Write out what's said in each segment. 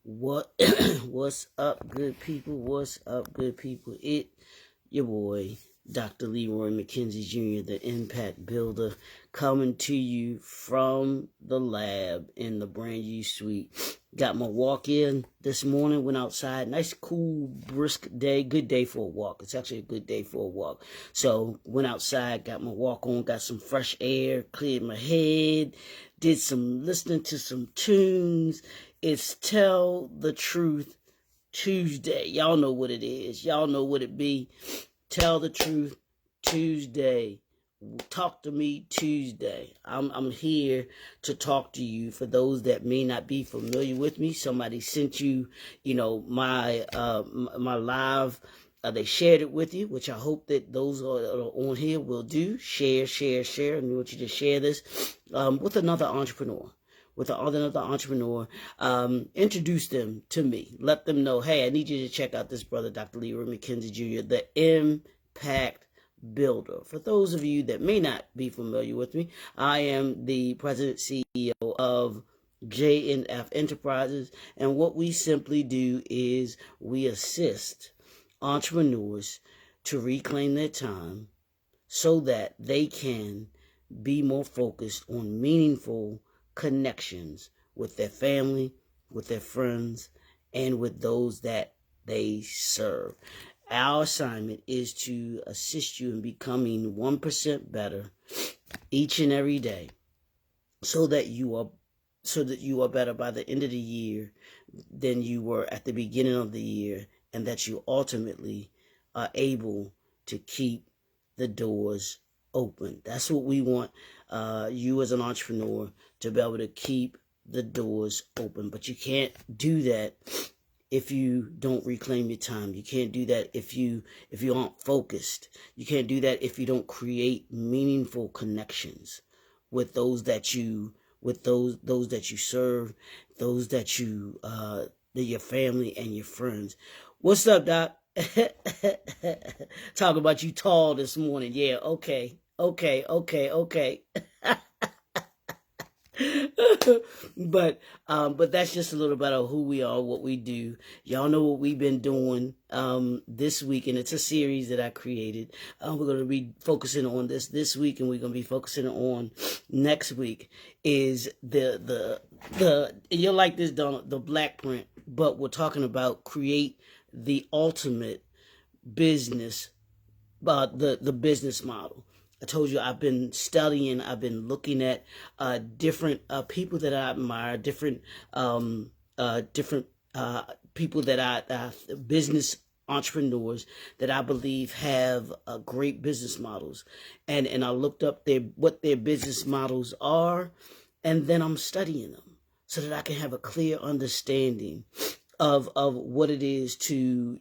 What what's up, good people? What's up, good people? Your boy, Dr. Leroy McKenzie Jr., the Impact Builder, coming to you from the lab in the brand new suite. Got my walk in this morning, went outside, nice, cool, brisk day, good day for a walk. It's actually a good day for a walk. So went outside, got my walk on, got some fresh air, cleared my head, did some listening to some tunes. It's Tell the Truth Tuesday. Y'all know what it is. Y'all know what it be. Tell the Truth Tuesday. Talk to me Tuesday. I'm here to talk to you. For those that may not be familiar with me, somebody sent you, my live. They shared it with you, which I hope that those that are on here will do. Share. And I want you to share this with another entrepreneur. Introduce them to me. Let them know, hey, I need you to check out this brother, Dr. Leroy McKenzie Jr., the Impact Builder. For those of you that may not be familiar with me, I am the president CEO of J&F Enterprises, and what we simply do is we assist entrepreneurs to reclaim their time so that they can be more focused on meaningful connections with their family, with their friends, and with those that they serve. Our assignment is to assist you in becoming 1% better each and every day, so that you are better by the end of the year than you were at the beginning of the year, and that you ultimately are able to keep the doors open. That's what we want you as an entrepreneur to be able to keep the doors open. But you can't do that if you don't reclaim your time. You can't do that if you aren't focused. You can't do that if you don't create meaningful connections with those that you serve, those that your family and your friends. What's up, Doc? Talk about you tall this morning. Yeah, okay. But that's just a little bit of who we are, what we do. Y'all know what we've been doing this week, and it's a series that I created. We're going to be focusing on this week, and we're going to be focusing on next week. Is the you'll like this, Donald, the Blackprint, but we're talking about create the ultimate business, the business model. I told you I've been studying, I've been looking at different people that I admire, different people that business entrepreneurs that I believe have great business models, and I looked up what their business models are, and then I'm studying them so that I can have a clear understanding of what it is to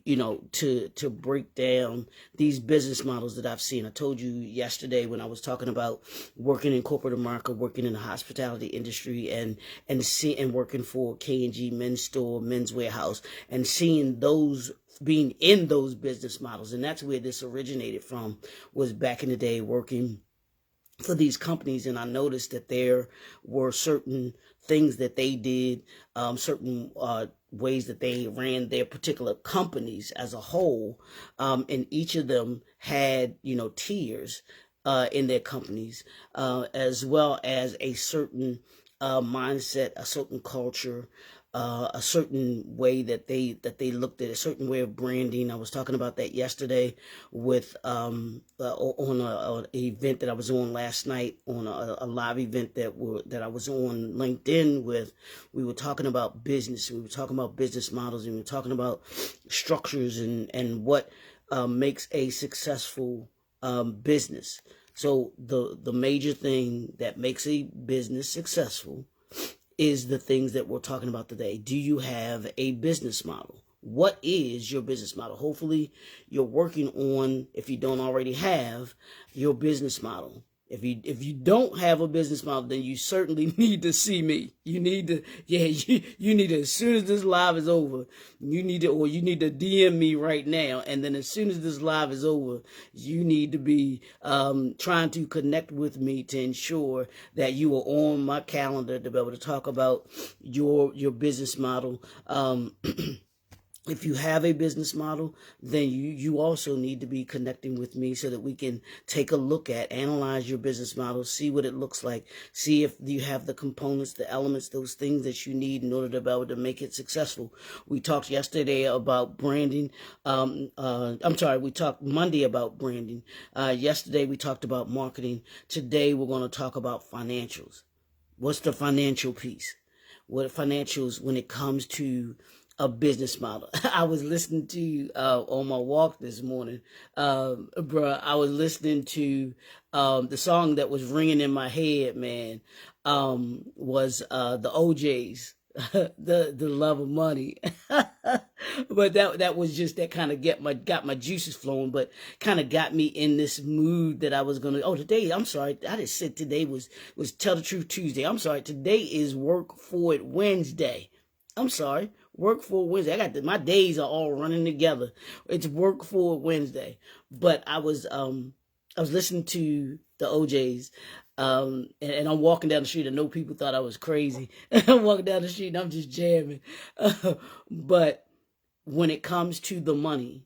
break down these business models that I've seen. I told you yesterday when I was talking about working in corporate America, working in the hospitality industry, and working for K&G Men's Store, Men's Warehouse, and seeing those being in those business models. And that's where this originated from, was back in the day working for these companies, and I noticed that there were certain things that they did, certain ways that they ran their particular companies as a whole, and each of them had tiers in their companies, as well as a certain mindset, a certain culture, a certain way that they looked at a certain way of branding. I was talking about that yesterday with on an event that I was on last night, on a live event that I was on LinkedIn with. We were talking about business. We were talking about business models, and we were talking about structures and what makes a successful business. So the major thing that makes a business successful is the things that we're talking about today. Do you have a business model? What is your business model? Hopefully you're working on, if you don't already have, your business model. If you don't have a business model, then you certainly need to see me. You need to, you need to, as soon as this live is over, you need to DM me right now. And then as soon as this live is over, you need to be trying to connect with me to ensure that you are on my calendar to be able to talk about your business model. If you have a business model, then you also need to be connecting with me so that we can take a look at, analyze your business model, see what it looks like, see if you have the components, the elements, those things that you need in order to be able to make it successful. We talked yesterday about branding. We talked Monday about branding. Yesterday we talked about marketing. Today we're going to talk about financials. What's the financial piece? What financials when it comes to a business model? I was listening to on my walk this morning, I was listening to the song that was ringing in my head, man, was the OJ's. the love of money. But that was just that kind of got my juices flowing, but kind of got me in this mood that I was gonna. Oh, today, I'm sorry, I just said today was Tell the Truth Tuesday. I'm sorry, today is Work For It Wednesday. I'm sorry, Work For Wednesday. My days are all running together. It's Work For Wednesday. But I was listening to the OJ's, and I'm walking down the street. I know people thought I was crazy. I'm walking down the street and I'm just jamming. But when it comes to the money,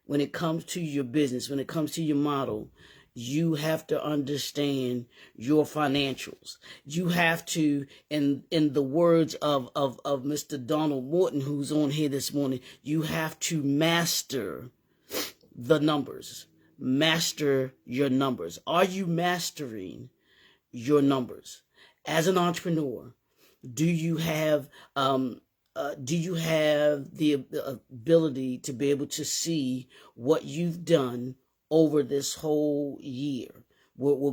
when it comes to your business, when it comes to your model, you have to understand your financials. You have to, in the words of Mr. Donald Morton, who's on here this morning, you have to master the numbers. Master your numbers. Are you mastering your numbers? As an entrepreneur, do you have the ability to be able to see what you've done over this whole year? We're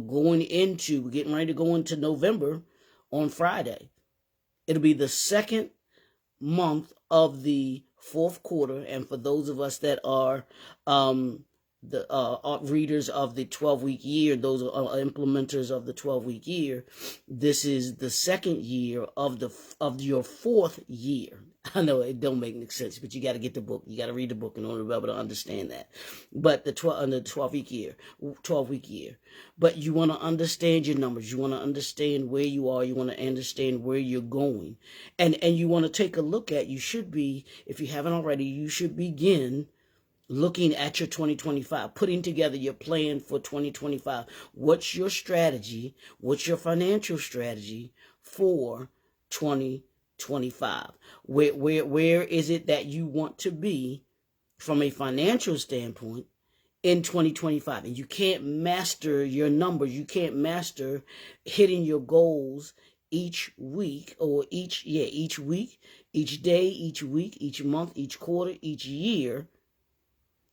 getting ready to go into November on Friday. It'll be the second month of the fourth quarter. And for those of us that are the readers of the 12-week year, those are implementers of the 12-week year, this is the second year of your fourth year. I know it don't make any sense, but you got to get the book. You got to read the book in order to be able to understand that. But the 12-week year. But you want to understand your numbers. You want to understand where you are. You want to understand where you're going. And you want to take a look at, you should be, if you haven't already, you should begin looking at your 2025, putting together your plan for 2025. What's your strategy? What's your financial strategy for 2025? Where is it that you want to be from a financial standpoint in 2025? And you can't master your numbers. You can't master hitting your goals each week or each week, each day, each week, each month, each quarter, each year,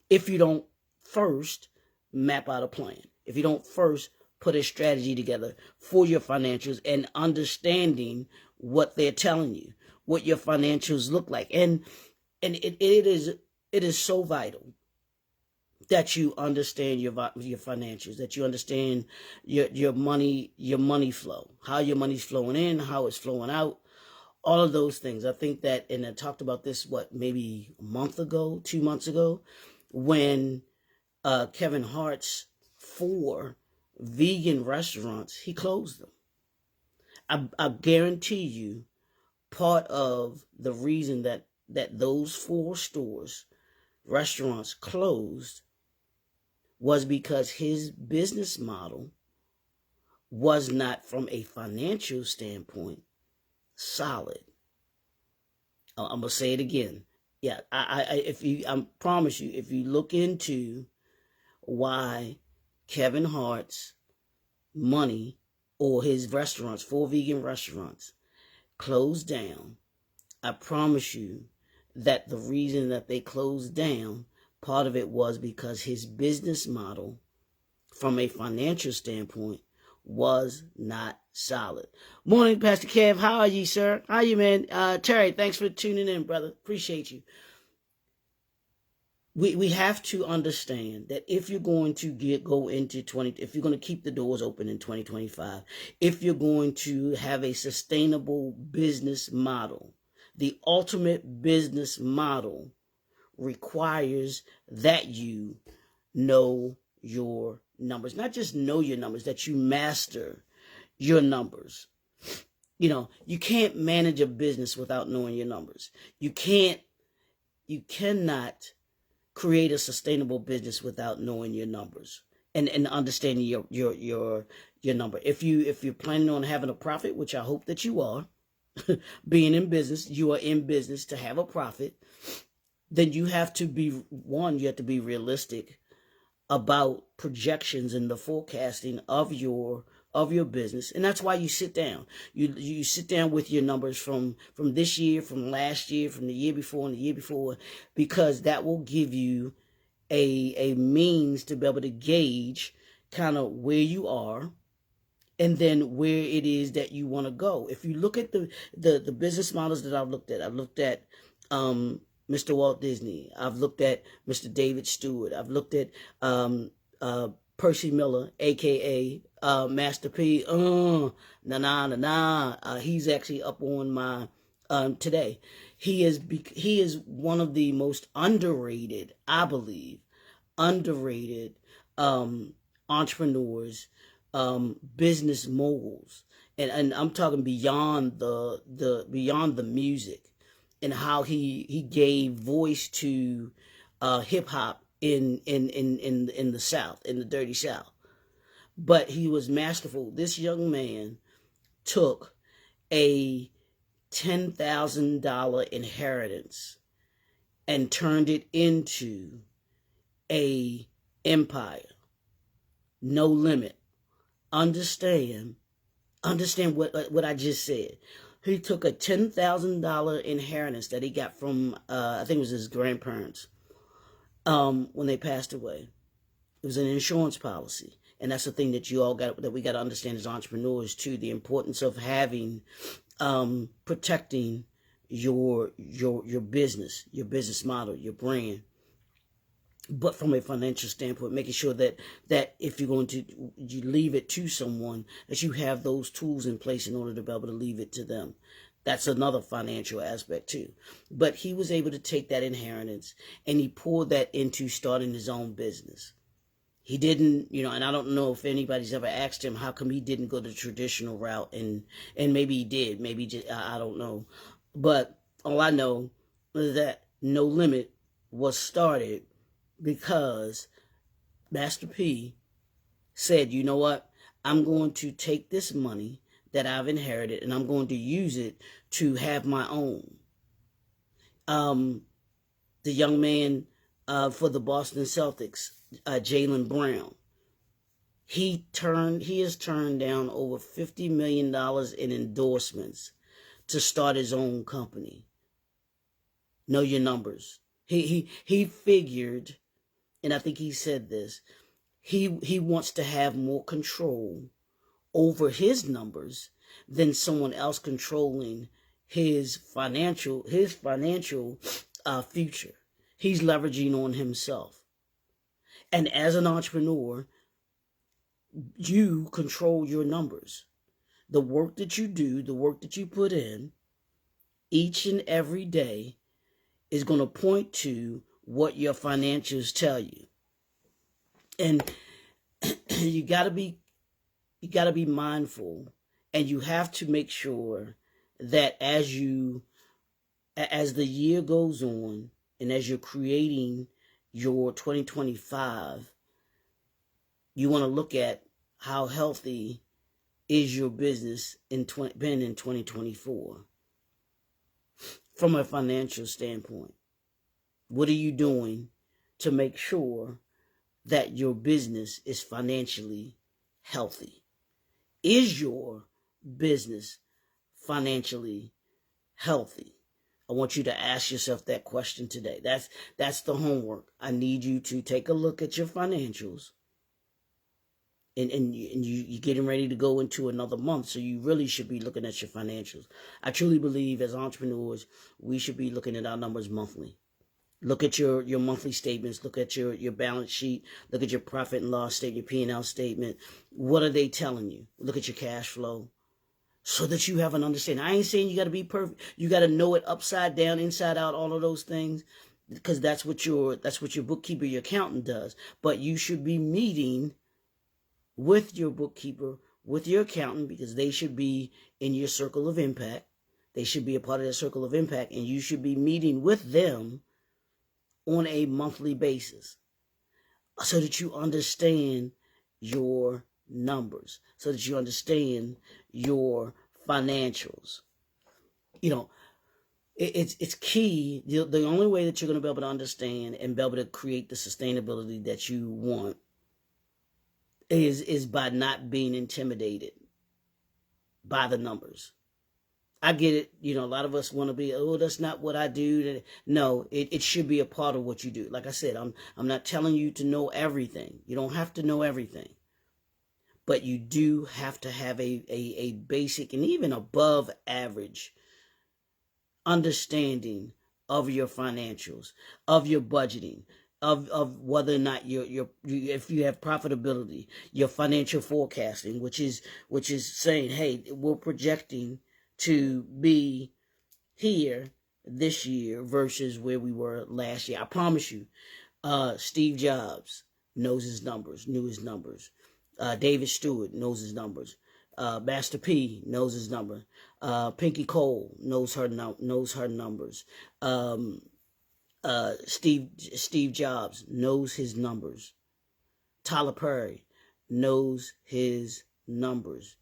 if you don't first map out a plan, if you don't first put a strategy together for your financials and understanding what they're telling you, what your financials look like. And it is so vital that you understand your financials, that you understand your money flow, how your money's flowing in, how it's flowing out. All of those things. I think that, and I talked about this, maybe a month ago, 2 months ago, when Kevin Hart's 4 vegan restaurants, he closed them. I guarantee you, part of the reason that those 4 restaurants closed was because his business model was not, from a financial standpoint, solid. I'm gonna say it again. Yeah, I promise you, if you look into why Kevin Hart's money or his restaurants, 4 vegan restaurants, closed down, I promise you that the reason that they closed down, part of it was because his business model, from a financial standpoint, was not solid. Morning, Pastor Kev. How are you, sir? How are you, man? Terry, thanks for tuning in, brother. Appreciate you. we have to understand that if you're going to go into if you're going to keep the doors open in 2025, if you're going to have a sustainable business model, the ultimate business model requires that you know your numbers. Not just know your numbers, that you master your numbers. You can't manage a business without knowing your numbers. You cannot create a sustainable business without knowing your numbers and understanding your number. If you're planning on having a profit, which I hope that you are, being in business, you are in business to have a profit, then you have to be realistic about projections and the forecasting of your business. And that's why you sit down. You sit down with your numbers from this year, from last year, from the year before and the year before, because that will give you a means to be able to gauge kind of where you are and then where it is that you want to go. If you look at the business models that I've looked at Mr. Walt Disney. I've looked at Mr. David Stewart. I've looked at Percy Miller, a.k.a. Master P. He's actually up on my today. He is one of the most underrated, I believe, entrepreneurs, business moguls, and I'm talking beyond the music, and how he gave voice to hip hop in the South, in the dirty South. But he was masterful. This young man took a $10,000 inheritance and turned it into a empire. No limit. Understand what I just said. He took a $10,000 inheritance that he got from, I think it was his grandparents, when they passed away. It was an insurance policy. And that's the thing that we got to understand as entrepreneurs too, the importance of having, protecting your business model, your brand. But from a financial standpoint, making sure that if you're going to you leave it to someone, that you have those tools in place in order to be able to leave it to them. That's another financial aspect too. But he was able to take that inheritance and he poured that into starting his own business. He didn't, and I don't know if anybody's ever asked him how come he didn't go the traditional route, and maybe he did, maybe just, I don't know. But all I know is that No Limit was started because Master P said, you know what, I'm going to take this money that I've inherited and I'm going to use it to have my own. The young man for the Boston Celtics, Jaylen Brown, he has turned down over $50 million in endorsements to start his own company. Know your numbers. He figured, and I think he said this, he wants to have more control over his numbers than someone else controlling his financial future. He's leveraging on himself. And as an entrepreneur, you control your numbers. The work that you do, the work that you put in each and every day is going to point to what your financials tell you. And you got to be mindful, and you have to make sure that as the year goes on and as you're creating your 2025, you want to look at how healthy is your business been in 2024 from a financial standpoint. What are you doing to make sure that your business is financially healthy? Is your business financially healthy? I want you to ask yourself that question today. That's the homework. I need you to take a look at your financials. And you're getting ready to go into another month, so you really should be looking at your financials. I truly believe as entrepreneurs, we should be looking at our numbers monthly. Look at your monthly statements. Look at your balance sheet. Look at your profit and loss statement, your P&L statement. What are they telling you? Look at your cash flow so that you have an understanding. I ain't saying you got to be perfect. You got to know it upside down, inside out, all of those things, because that's what your bookkeeper, your accountant does. But you should be meeting with your bookkeeper, with your accountant, because they should be in your circle of impact. They should be a part of that circle of impact, and you should be meeting with them on a monthly basis so that you understand your numbers, so that you understand your financials. You know, it's key. The only way that you're going to be able to understand and be able to create the sustainability that you want is by not being intimidated by the numbers. I get it. You know, a lot of us want to be, oh, that's not what I do. No, it should be a part of what you do. Like I said, I'm not telling you to know everything. You don't have to know everything. But you do have to have a basic and even above average understanding of your financials, of your budgeting, of whether or not if you have profitability, your financial forecasting, which is saying, hey, we're projecting to be here this year versus where we were last year. I promise you, Steve Jobs knows his numbers, knew his numbers. David Stewart knows his numbers. Master P knows his number. Pinky Cole knows her numbers. Steve Jobs knows his numbers. Tyler Perry knows his numbers.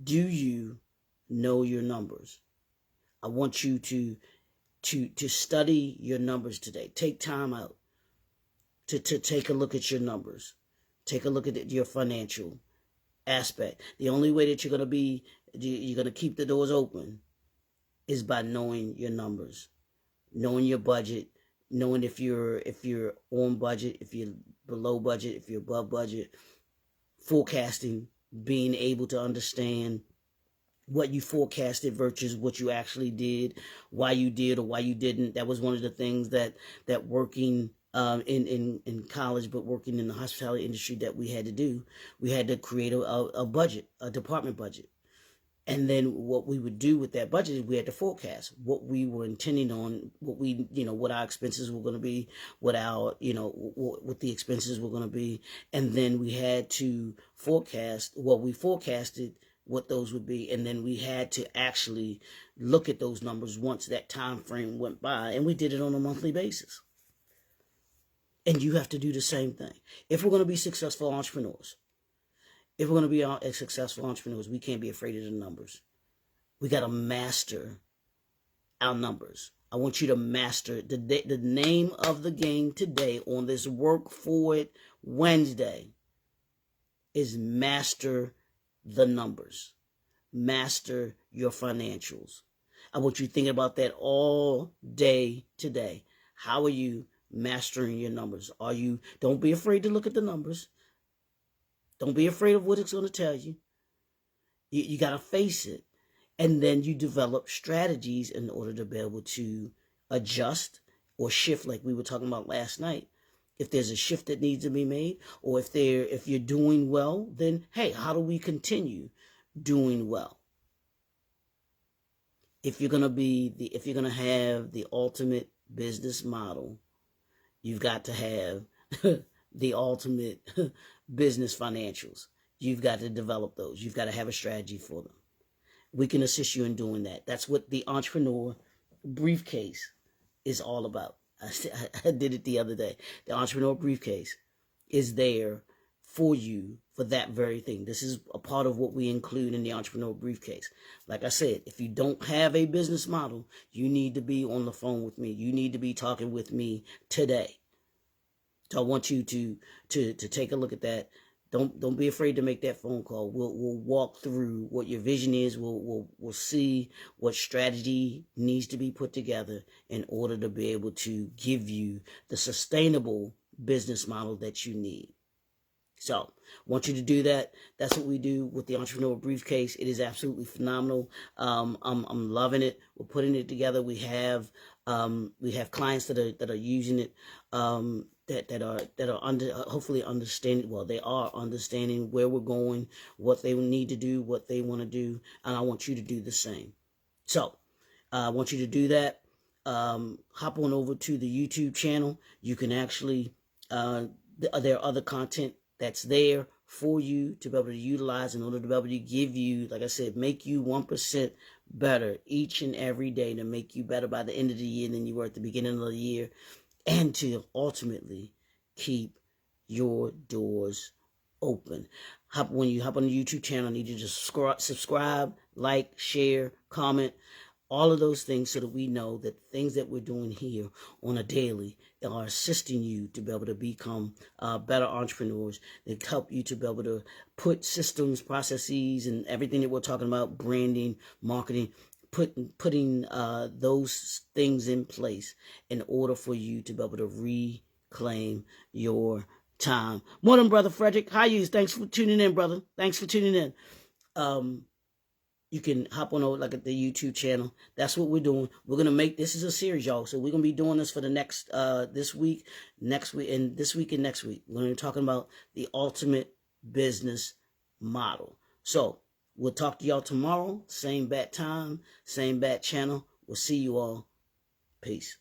Do you know your numbers? I want you to study your numbers today. Take time out to take a look at your numbers. Take a look at your financial aspect. The only way that you're going to keep the doors open is by knowing your numbers, knowing your budget, knowing if you're on budget, if you're below budget, if you're above budget, forecasting, being able to understand what you forecasted versus what you actually did, why you did or why you didn't. That was one of the things that working in college, but working in the hospitality industry that we had to do. We had to create a budget, a department budget. And then what we would do with that budget is we had to forecast what we were intending on, what our expenses were going to be, what the expenses were going to be. And then we had to forecast what we forecasted, what those would be. And then we had to actually look at those numbers once that time frame went by. And we did it on a monthly basis. And you have to do the same thing. If we're going to be successful entrepreneurs, we can't be afraid of the numbers. We got to master our numbers. I want you to master the name of the game today on this Work For It Wednesday is master the numbers. Master your financials. I want you to think about that all day today. How are you mastering your numbers? Don't be afraid to look at the numbers. Don't be afraid of what it's going to tell you. You got to face it. And then you develop strategies in order to be able to adjust or shift, like we were talking about last night. If there's a shift that needs to be made, or if you're doing well, then hey, how do we continue doing well? If you're going to have the ultimate business model, you've got to have the ultimate business financials. You've got to develop those. You've got to have a strategy for them. We can assist you in doing that. That's what the entrepreneur briefcase is all about. I did it the other day. The entrepreneur briefcase is there for you for that very thing. This is a part of what we include in the entrepreneur briefcase. Like I said, if you don't have a business model, you need to be on the phone with me. You need to be talking with me today. So I want you to take a look at that. Don't be afraid to make that phone call. We'll walk through what your vision is. We'll see what strategy needs to be put together in order to be able to give you the sustainable business model that you need. So, want you to do that. That's what we do with the Entrepreneur Briefcase. It is absolutely phenomenal. I'm loving it. We're putting it together. We have clients that are using it. That are hopefully understanding. Well, they are understanding where we're going, what they need to do, what they want to do, and I want you to do the same. So, I want you to do that. Hop on over to the YouTube channel. You can actually there are other content that's there for you to be able to utilize in order to be able to give you, like I said, make you 1% better each and every day, to make you better by the end of the year than you were at the beginning of the year, and to ultimately keep your doors open. When you hop on the YouTube channel, I need you to subscribe, like, share, comment, all of those things, so that we know that things that we're doing here on a daily are assisting you to be able to become better entrepreneurs. They help you to be able to put systems, processes, and everything that we're talking about, branding, marketing, putting those things in place in order for you to be able to reclaim your time. Morning, Brother Frederick. How you? Thanks for tuning in, brother. Thanks for tuning in. You can hop on over like at the YouTube channel. That's what we're doing. We're gonna make this is a series, y'all. So we're gonna be doing this for the next this week, next week, and this week and next week. We're gonna be talking about the ultimate business model. So we'll talk to y'all tomorrow. Same bat time, same bat channel. We'll see you all. Peace.